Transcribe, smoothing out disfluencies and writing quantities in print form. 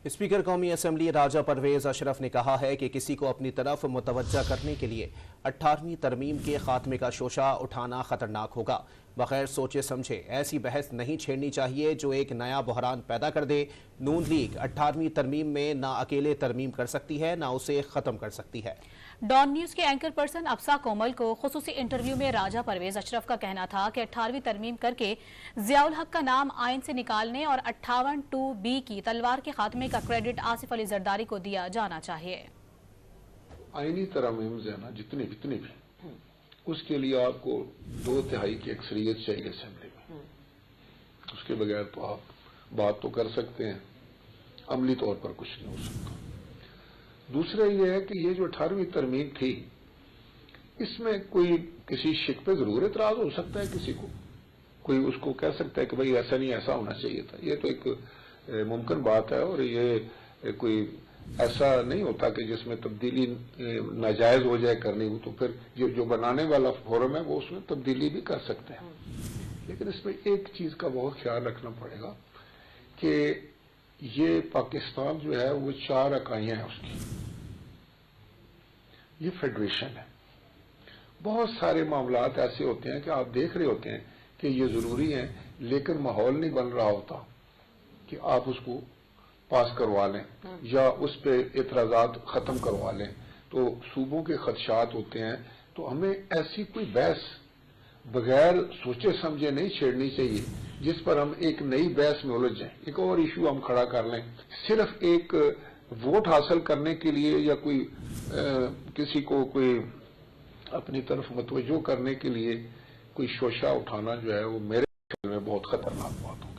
Speaker कौमी assembly राजा परवेज अशरफ ने कहा है कि किसी को अपनी तरफ मुतवज्जा करने के लिए 18वीं तरमीम के खात्मे का शोशा उठाना खतरनाक होगा। बगैर सोचे समझे ऐसी बहस नहीं छेड़नी चाहिए जो एक नया बहरान पैदा कर दे। नून लीग 18वीं तरमीम में ना अकेले तरमीम कर सकती है ना उसे ख़त्म कर सकती है। डॉन न्यूज के एंकर पर्सन अफसा कोमल को खुसूसी इंटरव्यू में राजा परवेज अशरफ का कहना था कि 18वीं तरमीम करके जियाउल हक का नाम आइन से निकालने और 58(2)B की तलवार के खात्मे का क्रेडिट आसिफ अली जरदारी को दिया जाना चाहिए। आईनी तरमीम है ना जितनी भी उसके लिए आपको 2/3 की अक्सरियत चाहिए असेंबली में। उसके बगैर तो आप बात तो कर सकते हैं, अमली तौर पर कुछ नहीं हो सकता। दूसरा ये है कि ये जो 18वीं तरमीम थी इसमें कोई किसी शिक पे जरूर एतराज हो सकता है, किसी को कोई उसको कह सकता है कि भाई ऐसा नहीं ऐसा होना चाहिए था। ये तो एक मुमकिन बात है और ये कोई ऐसा नहीं होता कि जिसमें तब्दीली नाजायज हो जाए करनी हो तो फिर जो बनाने वाला फोरम है वो उसमें तब्दीली भी कर सकते हैं। लेकिन इसमें एक चीज का बहुत ख्याल रखना पड़ेगा कि ये पाकिस्तान जो है वो 4 इकाइयां हैं उसकी, ये फेडरेशन है। बहुत सारे मामलात ऐसे होते हैं कि आप देख रहे होते हैं कि ये जरूरी है लेकिन माहौल नहीं बन रहा होता कि आप उसको पास करवा लें या उस पे एतराजात खत्म करवा लें, तो सूबों के खदशात होते हैं। तो हमें ऐसी कोई बहस बगैर सोचे समझे नहीं छेड़नी चाहिए जिस पर हम एक नई बहस में उलझ जाएं, एक और इशू हम खड़ा कर लें सिर्फ एक वोट हासिल करने के लिए या कोई किसी को कोई अपनी तरफ मुतवज्जो करने के लिए कोई शोशा उठाना जो है वो मेरे ख्याल में बहुत खतरनाक बात हो।